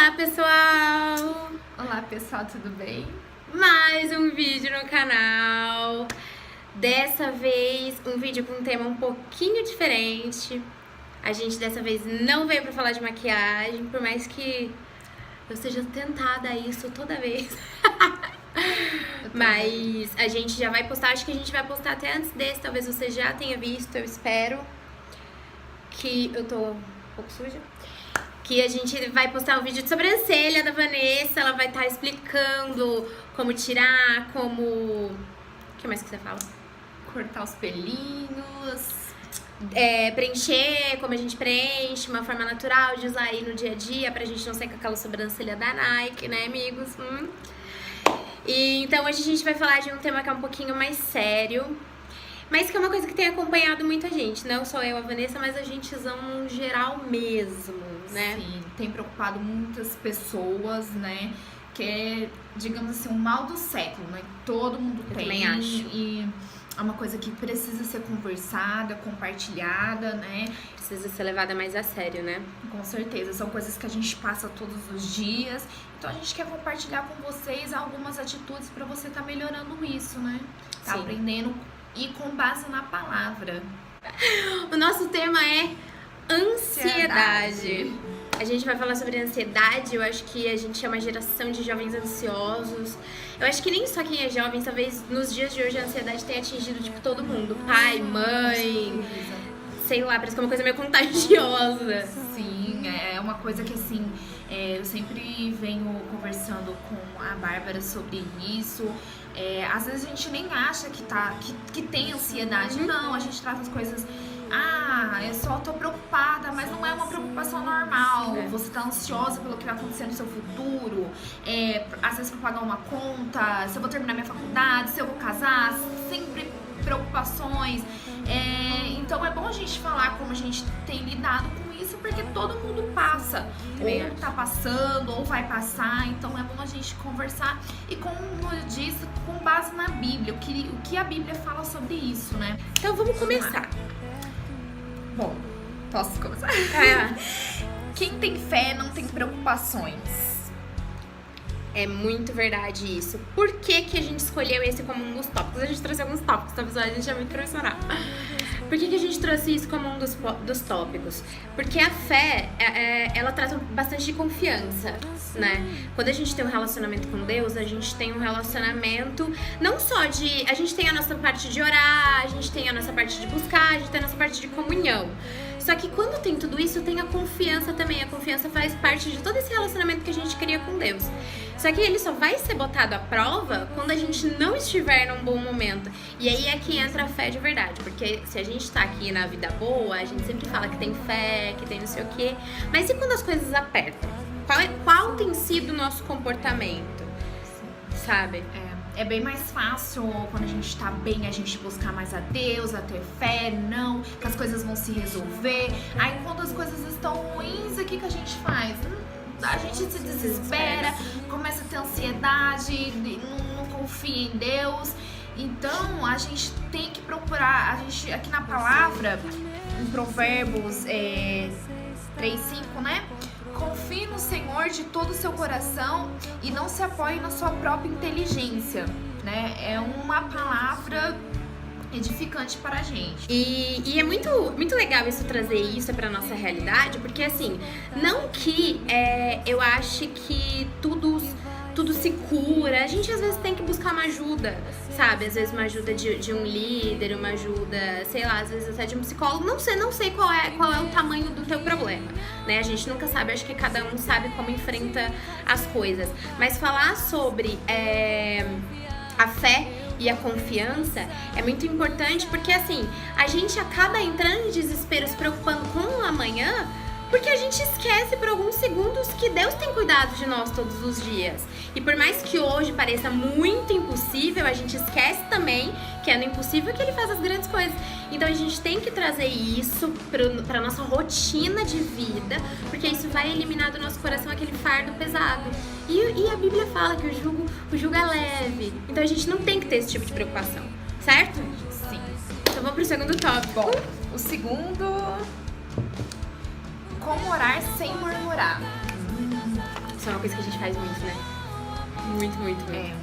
Olá, pessoal! Olá, pessoal, tudo bem? Mais um vídeo no canal. Dessa vez, um vídeo com um tema um pouquinho diferente. A gente dessa vez não veio pra falar de maquiagem, por mais que eu seja tentada a isso toda vez. Mas a gente já vai postar, acho que a gente vai postar até antes desse, talvez você já tenha visto, eu espero. Que eu tô um pouco suja. Que a gente vai postar um vídeo de sobrancelha da Vanessa. Ela vai estar explicando como tirar, como... O que mais que você fala? Cortar os pelinhos. Preencher, como a gente preenche, uma forma natural de usar aí no dia a dia, pra gente não sair com aquela sobrancelha da Nike, né, amigos? E então hoje a gente vai falar de um tema que é um pouquinho mais sério, mas que é uma coisa que tem acompanhado muita gente, não só eu, a Vanessa, mas a gentezão no geral mesmo, né? Sim, tem preocupado muitas pessoas, né? Que é, digamos assim, um mal do século, né? Todo mundo tem. Também acho. E é uma coisa que precisa ser conversada, compartilhada, né? Precisa ser levada mais a sério, né? Com certeza, são coisas que a gente passa todos os dias. Então a gente quer compartilhar com vocês algumas atitudes pra você estar melhorando isso, né? Tá Sim. aprendendo e com base na palavra. O nosso tema é ansiedade. A gente vai falar sobre ansiedade. Eu acho que a gente é uma geração de jovens ansiosos. Eu acho que nem só quem é jovem, talvez nos dias de hoje a ansiedade tenha atingido tipo todo mundo. Pai, mãe, sei lá, parece que é uma coisa meio contagiosa. Sim, é uma coisa que assim, eu sempre venho conversando com a Bárbara sobre isso. Às vezes a gente nem acha que tem ansiedade. Não, a gente trata as coisas. Eu só tô preocupada, mas não é uma preocupação normal. Você tá ansiosa pelo que vai acontecer no seu futuro. Às vezes pra pagar uma conta, se eu vou terminar minha faculdade, se eu vou casar, sempre preocupações. Então é bom a gente falar como a gente tem lidado com isso, porque todo mundo passa. Ou tá passando, ou vai passar. Então é bom a gente conversar. E como eu disse, com base na Bíblia, o que a Bíblia fala sobre isso, né? Então vamos começar. Bom, posso começar? Quem tem fé não tem preocupações. É muito verdade isso. Por que que a gente escolheu esse como um dos tópicos? A gente trouxe alguns tópicos, tá, pessoal? A gente é muito profissional. Por que que a gente trouxe isso como um dos tópicos? Porque a fé, ela trata bastante de confiança, né? Quando a gente tem um relacionamento com Deus, a gente tem um relacionamento não só de... A gente tem a nossa parte de orar, a gente tem a nossa parte de buscar, a gente tem a nossa parte de comunhão. Só que quando tem tudo isso, tem a confiança também. A confiança faz parte de todo esse relacionamento que a gente cria com Deus. Só que ele só vai ser botado à prova quando a gente não estiver num bom momento. E aí é que entra a fé de verdade. Porque se a gente tá aqui na vida boa, a gente sempre fala que tem fé, que tem não sei o quê. Mas e quando as coisas apertam? Qual tem sido o nosso comportamento? Sabe? É bem mais fácil quando a gente tá bem, a gente buscar mais a Deus, a ter fé, não, que as coisas vão se resolver. Aí quando as coisas estão ruins, o que a gente faz? A gente se desespera, começa a ter ansiedade, não confia em Deus. Então a gente tem que procurar, aqui na palavra, em Provérbios 3:5, né? Confie no Senhor de todo o seu coração e não se apoie na sua própria inteligência, né? É uma palavra edificante para a gente. E é muito legal isso, trazer isso pra nossa realidade, porque assim, não que eu ache que tudo se cura, a gente às vezes tem que buscar uma ajuda, sabe? Às vezes uma ajuda de um líder, uma ajuda, sei lá, às vezes até de um psicólogo, não sei qual é o tamanho do teu problema, né? A gente nunca sabe, acho que cada um sabe como enfrenta as coisas, mas falar sobre a fé e a confiança é muito importante, porque assim, a gente acaba entrando em desespero, se preocupando com o amanhã, porque a gente esquece por alguns segundos que Deus tem cuidado de nós todos os dias. E por mais que hoje pareça muito impossível, a gente esquece também que é no impossível que Ele faz as grandes coisas. Então a gente tem que trazer isso pra nossa rotina de vida, porque isso vai eliminar do nosso coração aquele fardo pesado. E a Bíblia fala que o jugo é leve. Então a gente não tem que ter esse tipo de preocupação, certo? Sim. Então vamos pro segundo tópico. Bom, o segundo... Como orar sem murmurar. Isso é uma coisa que a gente faz muito, né? Muito, muito, muito.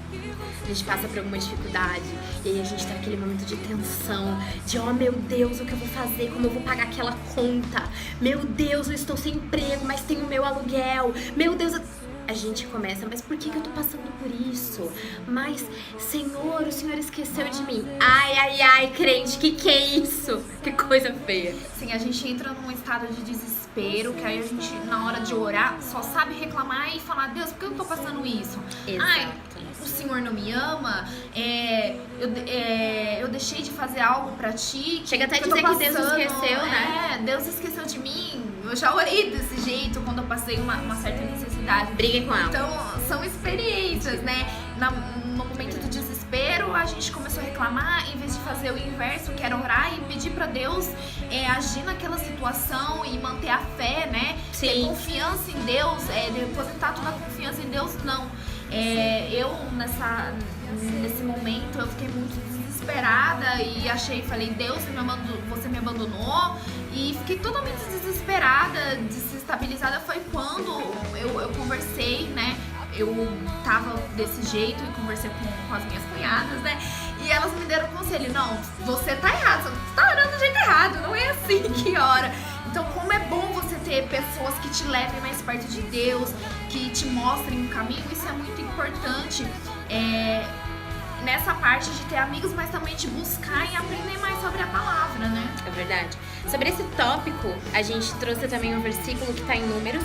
A gente passa por alguma dificuldade e aí a gente tá naquele momento de tensão, de oh meu Deus, o que eu vou fazer, como eu vou pagar aquela conta, meu Deus, eu estou sem emprego, mas tenho o meu aluguel, meu Deus, a gente começa, mas por que eu tô passando por isso? Mas, Senhor, o Senhor esqueceu de mim. Ai, ai, ai, crente, que é isso? Que coisa feia. Sim, a gente entra num estado de desespero, que aí a gente, na hora de orar, só sabe reclamar e falar, Deus, por que eu tô passando isso? Exato. Ai, o Senhor não me ama, eu deixei de fazer algo pra ti. Chega até a dizer que Deus esqueceu, né? Deus esqueceu de mim. Eu já orei desse jeito quando eu passei uma certa necessidade. Briguem com ela. Então, são experiências, né? No momento do desespero, a gente começou a reclamar, em vez de fazer o inverso, que era orar e pedir pra Deus agir naquela situação e manter a fé, né? Sim. Ter confiança em Deus, depositar toda a confiança em Deus, não. Nesse momento, eu fiquei muito desesperada e falei, Deus, você me abandonou, e fiquei totalmente desesperada, desestabilizada. Foi quando eu conversei, né? Eu tava desse jeito e conversei com as minhas cunhadas, né? E elas me deram conselho, não, você tá errado, você tá orando do jeito errado, não é assim que ora. Então, como é bom você ter pessoas que te levem mais perto de Deus, que te mostrem o caminho, isso é muito importante. Nessa parte de ter amigos, mas também de buscar e aprender mais sobre a palavra, né? É verdade. Sobre esse tópico, a gente trouxe também um versículo que tá em Números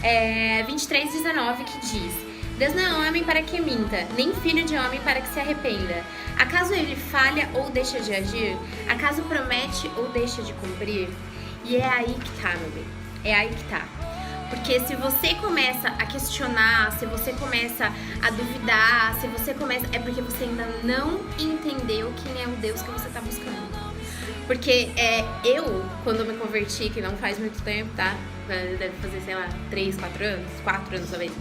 23:19, que diz: Deus não é homem para que minta, nem filho de homem para que se arrependa. Acaso ele falha ou deixa de agir? Acaso promete ou deixa de cumprir? E é aí que tá, meu bem. É aí que tá. Porque se você começa a questionar, se você começa a duvidar, se você começa... É porque você ainda não entendeu quem é o Deus que você tá buscando. Porque eu, quando me converti, que não faz muito tempo, tá? Deve fazer, sei lá, 3, 4 anos, 4 anos talvez.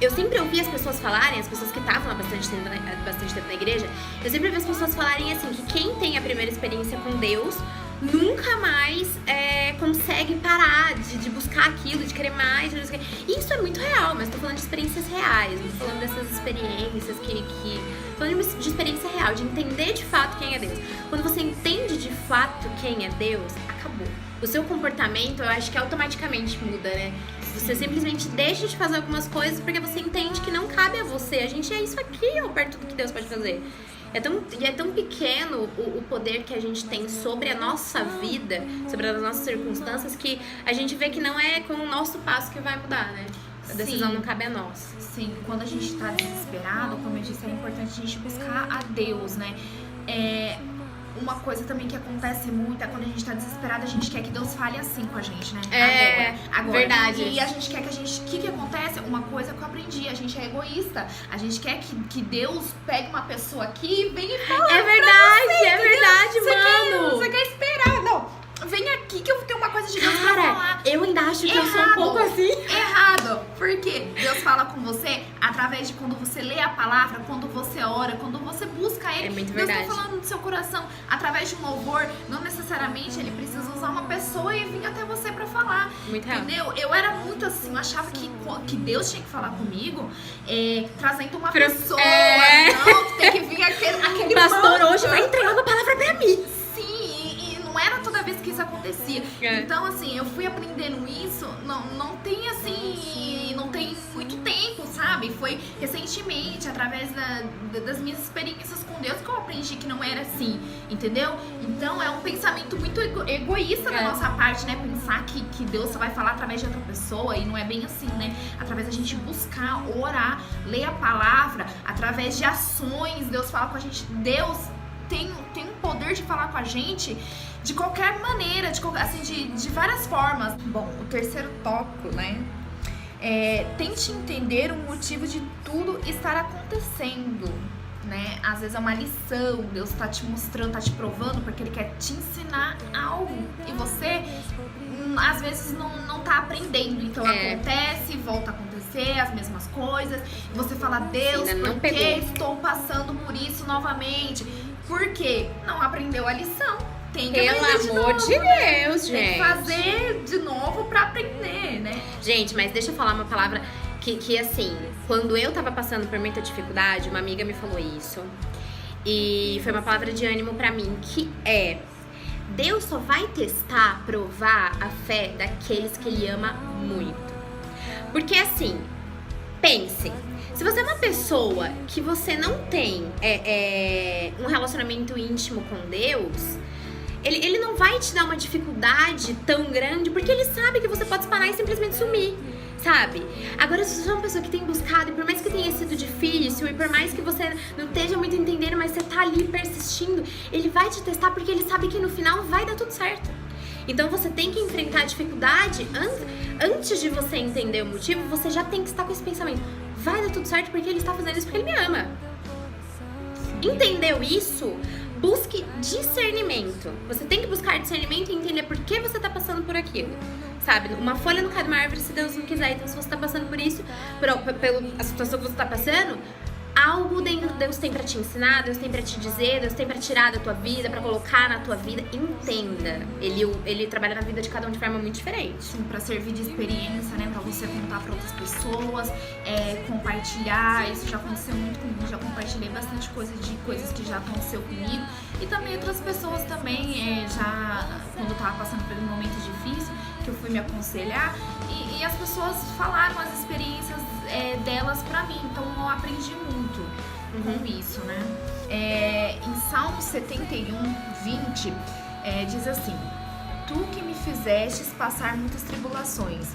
Eu sempre ouvi as pessoas falarem, as pessoas que estavam há bastante tempo na igreja, eu sempre ouvi as pessoas falarem assim, que quem tem a primeira experiência com Deus nunca mais consegue parar de buscar aquilo, de querer mais. E isso é muito real, mas tô falando de experiências reais, não tô falando dessas experiências tô falando de experiência real, de entender de fato quem é Deus. Quando você entende de fato quem é Deus, acabou. O seu comportamento, eu acho que automaticamente muda, né? Você simplesmente deixa de fazer algumas coisas porque você entende que não cabe a você. A gente é isso aqui, ó, perto do que Deus pode fazer. É tão pequeno o poder que a gente tem sobre a nossa vida, sobre as nossas circunstâncias, que a gente vê que não é com o nosso passo que vai mudar, né? A decisão não cabe a nós. Sim, quando a gente tá desesperado, como eu disse, é importante a gente buscar a Deus, né? Uma coisa também que acontece muito é quando a gente tá desesperado, a gente quer que Deus fale assim com a gente, né? Agora. Verdade. E a gente quer que o que acontece? Uma coisa que eu aprendi, a gente é egoísta. A gente quer que Deus pegue uma pessoa aqui e venha e fale. É verdade, mano. Você quer esperar, não. Vem aqui que eu tenho uma coisa de Deus pra falar. Eu ainda acho que eu sou um pouco assim. Errado. Porque Deus fala com você através de quando você lê a palavra, quando você ora, quando você busca Ele. É muito Deus verdade. tá falando do seu coração através de um louvor. Não necessariamente Ele precisa usar uma pessoa e vir até você pra falar. Muito real. Entendeu? Eu era muito assim, eu achava que Deus tinha que falar comigo trazendo uma pessoa. Não, tem que vir aquele pastor manto. Hoje vai entregar uma palavra pra mim. Não era toda vez que isso acontecia. Então, assim, eu fui aprendendo isso, não tem muito tempo, sabe? Foi recentemente, através das minhas experiências com Deus, que eu aprendi que não era assim, entendeu? Então, é um pensamento muito egoísta da nossa parte, né? Pensar que Deus só vai falar através de outra pessoa, e não é bem assim, né? Através da gente buscar, orar, ler a palavra, através de ações, Deus fala com a gente. Deus tem um poder de falar com a gente de qualquer maneira, de várias formas. Bom, o terceiro tópico, né? Tente entender o motivo de tudo estar acontecendo, né? Às vezes é uma lição, Deus tá te mostrando, tá te provando, porque Ele quer te ensinar algo. E você, às vezes, não tá aprendendo. Então acontece, volta a acontecer as mesmas coisas. E você fala, Deus, por que estou passando por isso novamente? Por quê? Não aprendeu a lição. Tem que Pelo amor de Deus, gente. Tem que fazer de novo pra aprender, né? Gente, mas deixa eu falar uma palavra que assim, quando eu tava passando por muita dificuldade, uma amiga me falou isso. E foi uma palavra de ânimo pra mim, que é: Deus só vai testar, provar a fé daqueles que Ele ama muito. Porque assim, pense, se você é uma pessoa que você não tem um relacionamento íntimo com Deus, ele não vai te dar uma dificuldade tão grande, porque Ele sabe que você pode espanar e simplesmente sumir, sabe? Agora, se você é uma pessoa que tem buscado, e por mais que tenha sido difícil, e por mais que você não esteja muito entendendo, mas você tá ali persistindo, Ele vai te testar porque Ele sabe que no final vai dar tudo certo. Então você tem que enfrentar a dificuldade antes de você entender o motivo. Você já tem que estar com esse pensamento: vai dar tudo certo porque Ele está fazendo isso porque Ele me ama. Entendeu isso? Busque discernimento. Você tem que buscar discernimento e entender por que você está passando por aquilo. Sabe? Uma folha não cai de uma árvore se Deus não quiser. Então, se você está passando por isso, pela situação que você está passando, algo dentro de Deus tem pra te ensinar, Deus tem pra te dizer, Deus tem pra tirar da tua vida, pra colocar na tua vida. Entenda. Ele trabalha na vida de cada um de forma muito diferente. Sim, pra servir de experiência, né? Pra você contar pra outras pessoas, compartilhar. Isso já aconteceu muito comigo. Já compartilhei bastante coisas que já aconteceu comigo. E também outras pessoas também, já quando eu tava passando por um momento difícil, que eu fui me aconselhar, e as pessoas falaram as experiências delas pra mim. Então eu aprendi muito com isso, né? Em Salmo 71, 20, diz assim: Tu que me fizestes passar muitas tribulações,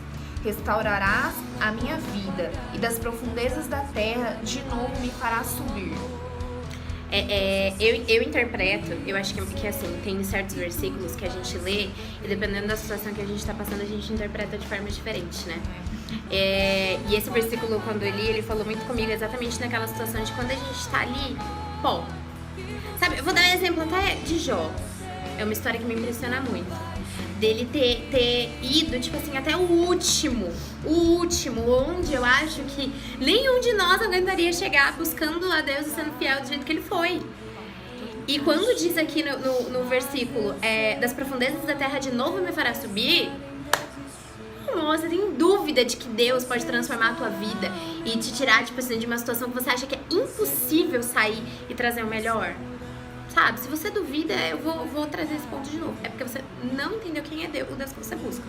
restaurarás a minha vida, e das profundezas da terra de novo me farás subir. Eu interpreto, eu acho que assim, tem certos versículos que a gente lê, e dependendo da situação que a gente tá passando, a gente interpreta de forma diferente, né? E esse versículo, quando eu li, ele falou muito comigo exatamente naquela situação de quando a gente tá ali, pô, sabe, eu vou dar um exemplo até de Jó. É uma história que me impressiona muito. Dele ter ido, tipo assim, até o último, onde eu acho que nenhum de nós aguentaria chegar buscando a Deus e sendo fiel do jeito que ele foi. E quando diz aqui no versículo, das profundezas da terra de novo me fará subir, você tem dúvida de que Deus pode transformar a tua vida e te tirar, tipo assim, de uma situação que você acha que é impossível sair e trazer o melhor? Sabe, se você duvida, eu vou trazer esse ponto de novo. É porque você não entendeu quem é Deus, o Deus que você busca.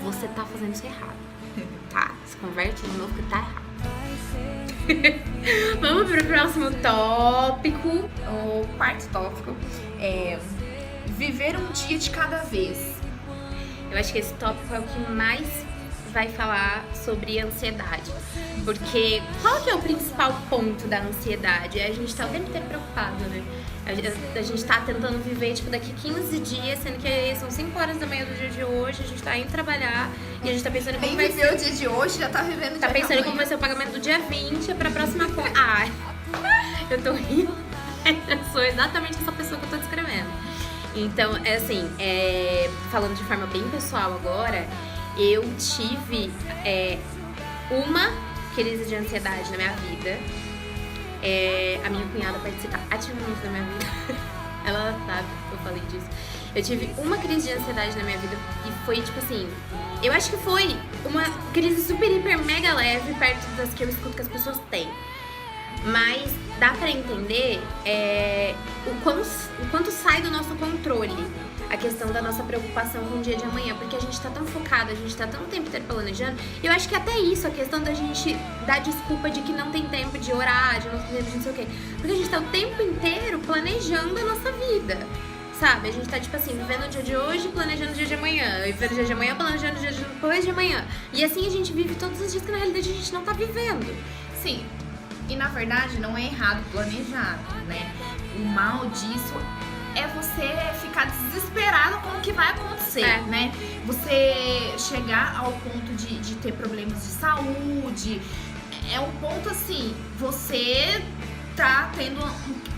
Você tá fazendo isso errado, tá? Se converte de novo que tá errado. Vamos pro próximo tópico. O quarto tópico é viver um dia de cada vez. Eu acho que esse tópico é o que mais vai falar sobre ansiedade. Porque qual que é o principal ponto da ansiedade? A gente tá o tempo inteiro preocupado, né? A gente tá tentando viver, tipo, daqui 15 dias, sendo que são 5 horas da manhã do dia de hoje, a gente tá indo trabalhar e a gente tá pensando como vai ser o dia de hoje, já tá vivendo o dia pensando como vai ser o pagamento do dia 20 pra próxima conta. Ai, eu tô rindo. Eu sou exatamente essa pessoa que eu tô descrevendo. Então, assim, falando de forma bem pessoal agora, eu tive uma crise de ansiedade na minha vida. A minha cunhada participa ativamente da minha vida. Ela sabe que eu falei disso. Eu tive uma crise de ansiedade na minha vida e foi tipo assim, eu acho que foi uma crise super, hiper, mega leve perto das que eu escuto que as pessoas têm. Mas dá pra entender o quanto sai do nosso controle a questão da nossa preocupação com o dia de amanhã, porque a gente tá tão focado, a gente tá tão tempo inteiro planejando. E eu acho que até isso, a questão da gente dar desculpa de que não tem tempo de orar, de não tem tempo de não sei o quê, porque a gente tá o tempo inteiro planejando a nossa vida, sabe? A gente tá, tipo assim, vivendo o dia de hoje, planejando o dia de amanhã, e vivendo o dia de amanhã, planejando o dia de depois de amanhã. E assim a gente vive todos os dias que na realidade a gente não tá vivendo. Sim. E na verdade não é errado planejar, né? O mal disso é você ficar desesperado com o que vai acontecer, né? Você chegar ao ponto de ter problemas de saúde. É um ponto assim, você tá tendo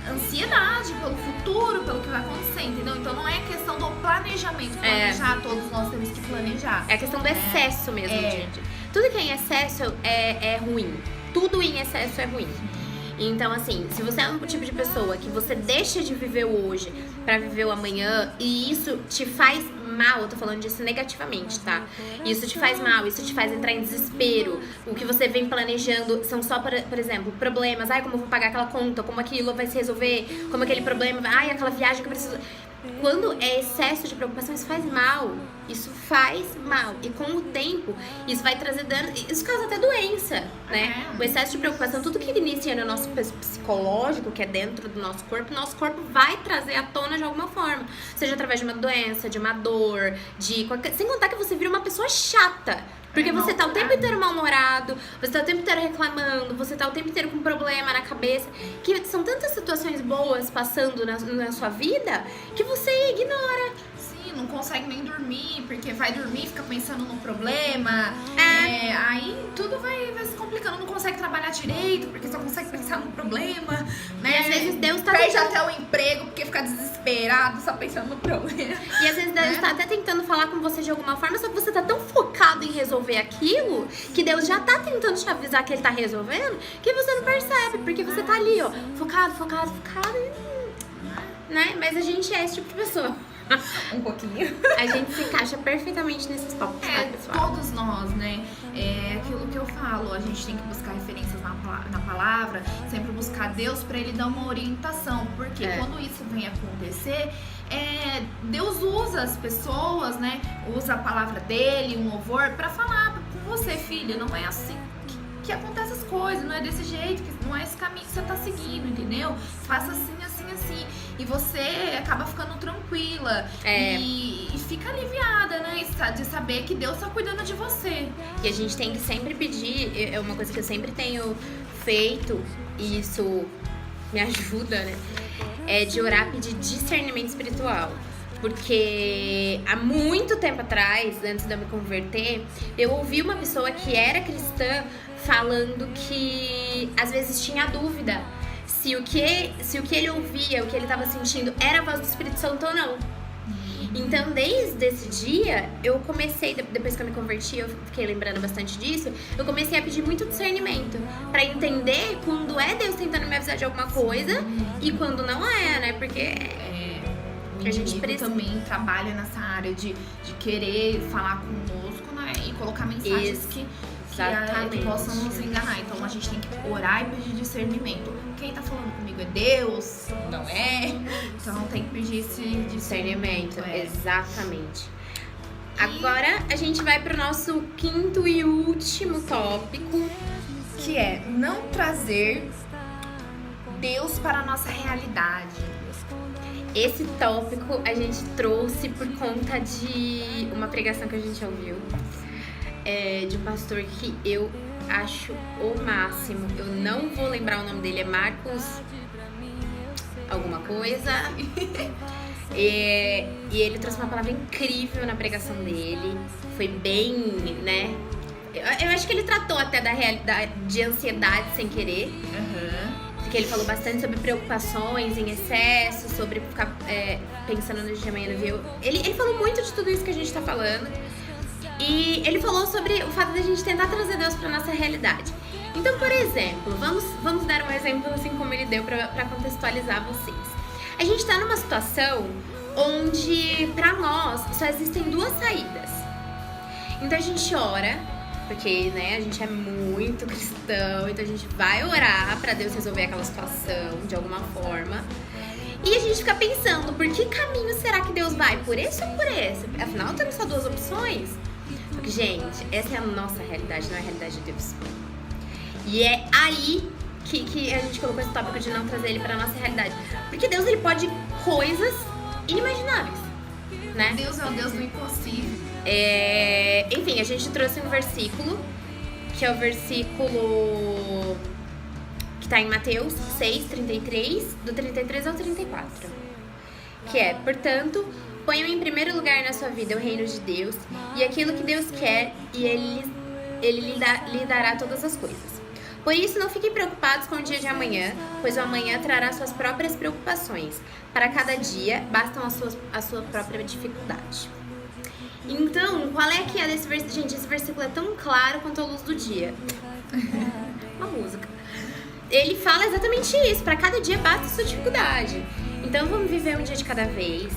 ansiedade pelo futuro, pelo que vai acontecer, entendeu? Então não é questão do planejamento, planejar, todos nós temos que planejar. É a questão do excesso mesmo, gente. Tudo que é em excesso é ruim. Tudo em excesso é ruim. Então, assim, se você é um tipo de pessoa que você deixa de viver o hoje pra viver o amanhã e isso te faz mal, eu tô falando disso negativamente, tá? Isso te faz mal, isso te faz entrar em desespero. O que você vem planejando são só, por exemplo, problemas. Ai, como eu vou pagar aquela conta, como aquilo vai se resolver, como aquele problema, ai, aquela viagem que eu preciso... Quando é excesso de preocupação, isso faz mal. Isso faz mal. E com o tempo, isso vai trazer dano. Isso causa até doença, né? O excesso de preocupação, tudo que inicia no nosso psicológico, que é dentro do nosso corpo vai trazer à tona de alguma forma. Seja através de uma doença, de uma dor, de qualquer... Sem contar que você vira uma pessoa chata. Porque você tá o tempo inteiro mal-humorado, você tá o tempo inteiro reclamando, você tá o tempo inteiro com problema na cabeça. Que são tantas situações boas passando na sua vida que você ignora. Sim, não consegue nem dormir, porque vai dormir e fica pensando no problema. Aí tudo vai se complicando, não consegue trabalhar direito, porque só consegue pensar no problema. Né? E às vezes Deus tá perde até o emprego, porque fica desesperado, só pensando no problema. E às vezes Deus tá até tentando falar com você de alguma forma, só que você tá tão focado em resolver aquilo, que Deus já tá tentando te avisar que ele tá resolvendo, que você não percebe, porque você tá ali, ó, focado, né? Mas a gente é esse tipo de pessoa. Um pouquinho. A gente se encaixa perfeitamente nesses tópicos, tá, pessoal? Todos nós, né? É aquilo que eu falo, a gente tem que buscar referências na palavra, sempre buscar Deus pra ele dar uma orientação, porque quando isso vem acontecer, Deus usa as pessoas, né? Usa a palavra dele, um louvor, pra falar com você, filha, não é assim que acontecem as coisas, não é desse jeito, não é esse caminho que você tá seguindo, entendeu? Faça assim. E você acaba ficando tranquila e fica aliviada, né? De saber que Deus tá cuidando de você. E a gente tem que sempre pedir, é uma coisa que eu sempre tenho feito, e isso me ajuda, né? É de orar, pedir discernimento espiritual. Porque há muito tempo atrás, antes de eu me converter, eu ouvi uma pessoa que era cristã falando que às vezes tinha dúvida se o que ele ouvia, o que ele estava sentindo era a voz do Espírito Santo ou não. Então, desde esse dia, eu comecei, depois que eu me converti, eu fiquei lembrando bastante disso, eu comecei a pedir muito discernimento pra entender quando é Deus tentando me avisar de alguma coisa e quando não é, né? Porque a gente também trabalha nessa área de querer falar conosco, né? E colocar mensagens que possam nos enganar. Então a gente tem que orar e pedir discernimento. Quem tá falando comigo é Deus, não é? Então tem que pedir esse discernimento. Exatamente. Agora a gente vai pro nosso quinto e último tópico, que é não trazer Deus para a nossa realidade. Esse tópico a gente trouxe por conta de uma pregação que a gente ouviu. De um pastor que eu acho o máximo. Eu não vou lembrar o nome dele, é Marcos alguma coisa. E ele trouxe uma palavra incrível na pregação dele. Foi bem, né? Eu acho que ele tratou até da realidade de ansiedade sem querer. Porque ele falou bastante sobre preocupações em excesso, sobre ficar pensando no dia de amanhã, viu? Ele falou muito de tudo isso que a gente tá falando. E ele falou sobre o fato de a gente tentar trazer Deus pra nossa realidade. Então, por exemplo, vamos dar um exemplo assim como ele deu pra contextualizar vocês. A gente tá numa situação onde, pra nós, só existem duas saídas. Então a gente ora, porque, né, a gente é muito cristão, então a gente vai orar pra Deus resolver aquela situação de alguma forma. E a gente fica pensando, por que caminho será que Deus vai? Por esse ou por esse? Afinal, temos só duas opções. Porque, gente, essa é a nossa realidade, não é a realidade de Deus. E é aí que a gente colocou esse tópico de não trazer ele pra nossa realidade. Porque Deus, ele pode coisas inimagináveis, né? Deus é o Deus do impossível. Enfim, a gente trouxe um versículo, que é o versículo que tá em Mateus 6, 33, do 33 ao 34. Que é, portanto, ponham em primeiro lugar na sua vida o reino de Deus e aquilo que Deus quer, e Ele lhe dará todas as coisas. Por isso, não fiquem preocupados com o dia de amanhã, pois o amanhã trará suas próprias preocupações. Para cada dia, bastam a sua própria dificuldade. Então, qual é que é desse versículo? Gente, esse versículo é tão claro quanto a luz do dia. Uma música. Ele fala exatamente isso. Para cada dia, basta a sua dificuldade. Então, vamos viver um dia de cada vez.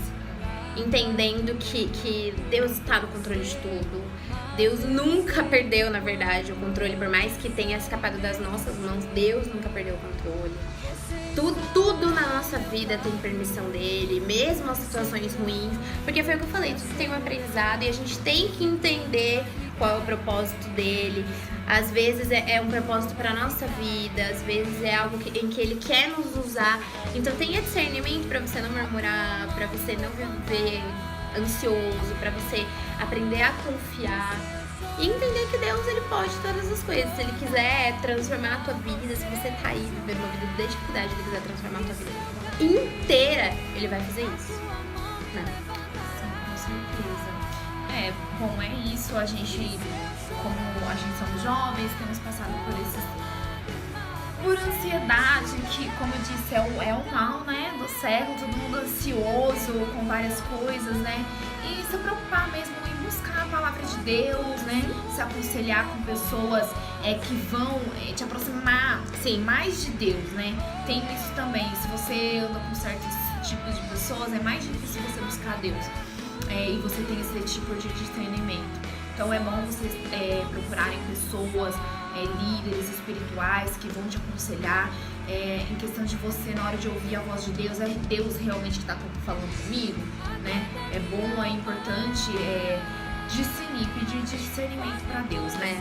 entendendo que Deus está no controle de tudo. Deus nunca perdeu, na verdade, o controle, por mais que tenha escapado das nossas mãos, Deus nunca perdeu o controle. Tudo na nossa vida tem permissão dele, mesmo as situações ruins, porque foi o que eu falei, tudo tem um aprendizado e a gente tem que entender qual é o propósito dele. Às vezes é um propósito para nossa vida, às vezes é algo em que ele quer nos usar. Então tenha discernimento para você não murmurar, para você não viver ansioso, para você aprender a confiar e entender que Deus, ele pode todas as coisas. Se ele quiser transformar a tua vida, se você tá aí vivendo uma vida de dificuldade, ele quiser transformar a tua vida inteira, ele vai fazer isso. Sim, com certeza. Bom, é isso. A gente, como a gente somos jovens, temos passado por ansiedade, que, como eu disse, é o mal, né, do século, todo mundo ansioso com várias coisas, né, e se preocupar mesmo em buscar a palavra de Deus, né, se aconselhar com pessoas que vão te aproximar, sim, mais de Deus, né, tem isso também, se você anda com certos tipos de pessoas, é mais difícil você buscar Deus, e você tem esse tipo de discernimento. Então é bom vocês procurarem pessoas, líderes espirituais que vão te aconselhar em questão de você, na hora de ouvir a voz de Deus, é Deus realmente que está falando comigo, né? É bom, é importante discernir, pedir discernimento para Deus, né?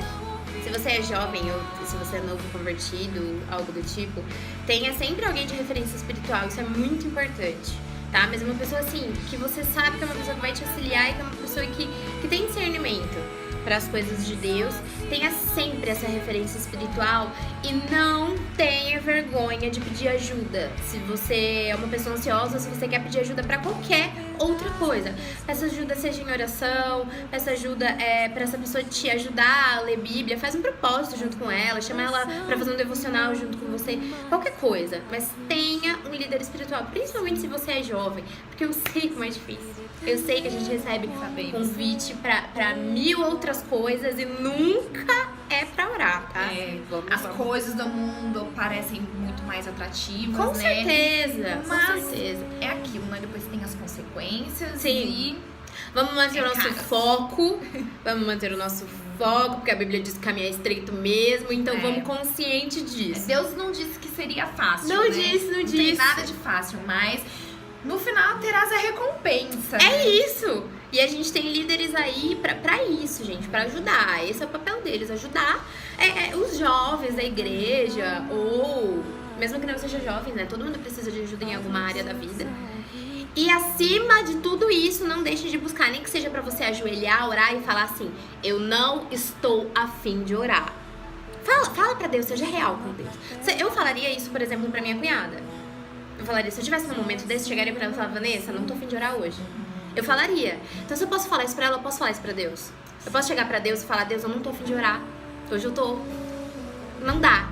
Se você é jovem ou se você é novo convertido, algo do tipo, tenha sempre alguém de referência espiritual, isso é muito importante. Tá? Mas uma pessoa assim, que você sabe que é uma pessoa que vai te auxiliar e que é uma pessoa que tem discernimento para as coisas de Deus, tenha sempre essa referência espiritual e não tenha vergonha de pedir ajuda. Se você é uma pessoa ansiosa, se você quer pedir ajuda para qualquer outra coisa, peça ajuda, seja em oração, peça ajuda para essa pessoa te ajudar a ler Bíblia, faz um propósito junto com ela, chama ela para fazer um devocional junto com você, qualquer coisa, mas tenha um líder espiritual, principalmente se você é jovem, porque eu sei como é difícil. Eu sei que a gente recebe convite pra 1000 outras coisas e nunca é pra orar, tá? As coisas do mundo parecem muito mais atrativas, com né? Certeza, mas com certeza. É aquilo, né? Depois tem as consequências. Sim. E vamos manter o nosso foco. Vamos manter o nosso foco, porque a Bíblia diz que o caminho é estreito mesmo, então vamos consciente disso. Deus não disse que seria fácil, não né? disse. Não tem nada de fácil, mas no final terás a recompensa. É isso! E a gente tem líderes aí pra isso, gente, pra ajudar. Esse é o papel deles, ajudar os jovens da igreja, ou mesmo que não seja jovem, né? Todo mundo precisa de ajuda em alguma área da vida. E acima de tudo isso, não deixe de buscar, nem que seja pra você ajoelhar, orar e falar assim: eu não estou afim de orar. Fala pra Deus, seja real com Deus. Eu falaria isso, por exemplo, pra minha cunhada. Eu falaria, se eu tivesse num momento desse, chegaria pra ela e falaria: Vanessa, não tô afim de orar hoje. Eu falaria. Então, se eu posso falar isso pra ela, eu posso falar isso pra Deus. Eu posso chegar pra Deus e falar: Deus, eu não tô afim de orar. Hoje eu tô... Não dá.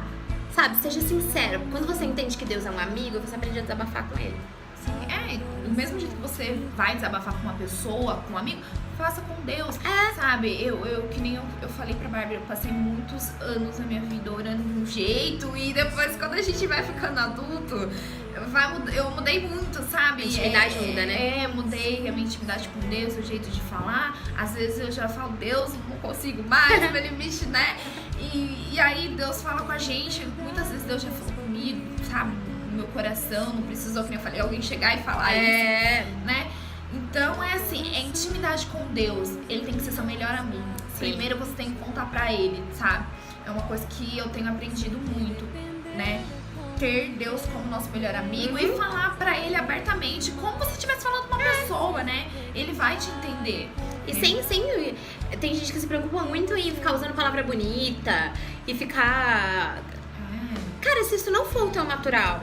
Sabe? Seja sincero. Quando você entende que Deus é um amigo, você aprende a desabafar com ele. Sim, do mesmo jeito que você vai desabafar com uma pessoa, com um amigo, faça com Deus. Sabe? Eu que nem eu falei pra Bárbara, eu passei muitos anos na minha vida orando de um jeito, e depois, quando a gente vai ficando adulto, eu mudei muito, sabe? A intimidade muda, né? Mudei a minha intimidade com Deus, o jeito de falar. Às vezes eu já falo: Deus, não consigo mais, meu limite, né? E aí Deus fala com a gente. Muitas vezes Deus já falou comigo, sabe? No meu coração, não precisou, como eu falei, alguém chegar e falar isso, né? Então é assim, é intimidade com Deus. Ele tem que ser seu melhor amigo. Sim. Primeiro você tem que contar pra ele, sabe? É uma coisa que eu tenho aprendido muito, né? Ter Deus como nosso melhor amigo e falar pra ele abertamente, como se você estivesse falando com uma pessoa, né? Ele vai te entender. E sem tem gente que se preocupa muito em ficar usando palavra bonita e ficar... Cara, se isso não for o teu natural,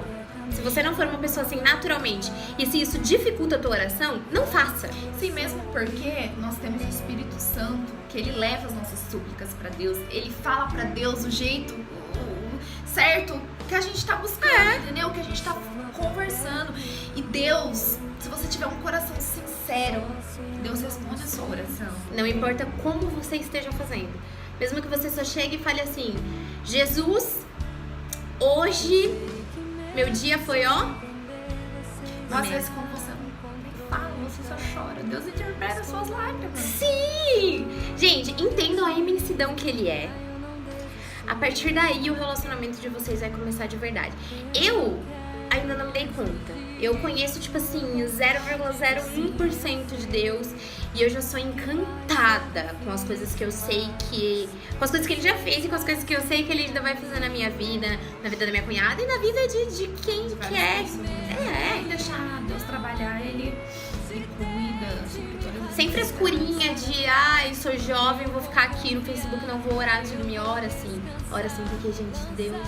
se você não for uma pessoa assim naturalmente, e se isso dificulta a tua oração, não faça. Sim, mesmo porque nós temos o Espírito Santo, que ele leva as nossas súplicas pra Deus, ele fala pra Deus o jeito certo que a gente tá buscando, entendeu? Que a gente tá conversando. E Deus, se você tiver um coração sincero, Deus responde a sua oração. Não importa como você esteja fazendo. Mesmo que você só chegue e fale assim: Jesus, hoje meu dia foi, ó... Às vezes quando você não fala, você você só chora. Deus interpreta suas lágrimas. Sim! Gente, entendam a imensidão que ele é. A partir daí, o relacionamento de vocês vai começar de verdade. Eu ainda não me dei conta. Eu conheço, tipo assim, 0,01% de Deus. E eu já sou encantada com as coisas que eu sei que... Com as coisas que ele já fez e com as coisas que eu sei que ele ainda vai fazer na minha vida, na vida da minha cunhada e na vida de quem quer. É, deixar Deus trabalhar, ele cuida sobre todas as Sem coisas. frescurinha de, ai, sou jovem, vou ficar aqui no Facebook, não vou orar antes de dormir. Ora sim, porque, gente, Deus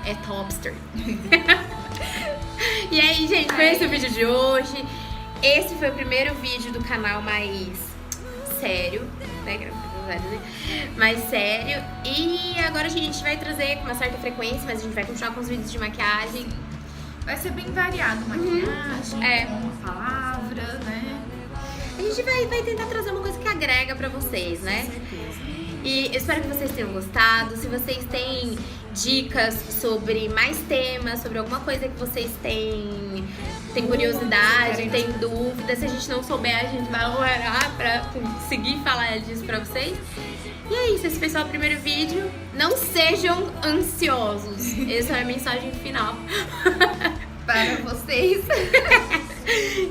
é topster. E aí, gente, foi esse o vídeo de hoje. Esse foi o primeiro vídeo do canal mais sério, né? Mais sério. E agora a gente vai trazer com uma certa frequência, mas a gente vai continuar com os vídeos de maquiagem. Vai ser bem variado, maquiagem, com palavra, né? A gente vai tentar trazer uma coisa que agrega pra vocês, né? Com certeza. E eu espero que vocês tenham gostado. Se vocês têm dicas sobre mais temas, sobre alguma coisa que vocês têm curiosidade, tem dúvida, se a gente não souber, a gente vai orar pra conseguir falar disso pra vocês. E é isso, esse foi só o primeiro vídeo. Não sejam ansiosos. Essa é a mensagem final. Para vocês.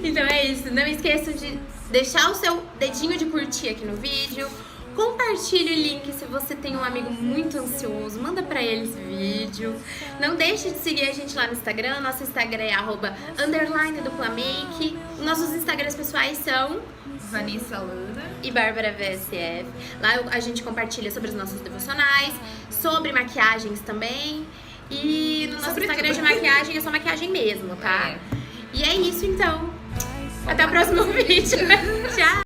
Então é isso. Não esqueçam de deixar o seu dedinho de curtir aqui no vídeo. Compartilhe o link se você tem um amigo muito ansioso. Manda pra ele esse vídeo. Não deixe de seguir a gente lá no Instagram. Nosso Instagram é @_duplamake. Nossos Instagrams pessoais são Vanessa Lana e Bárbara VSF. Lá a gente compartilha sobre os nossos devocionais, sobre maquiagens também. E no nosso Sobre Instagram tudo. de maquiagem é só maquiagem mesmo, tá? É. E é isso então. Até o próximo vídeo. Tchau!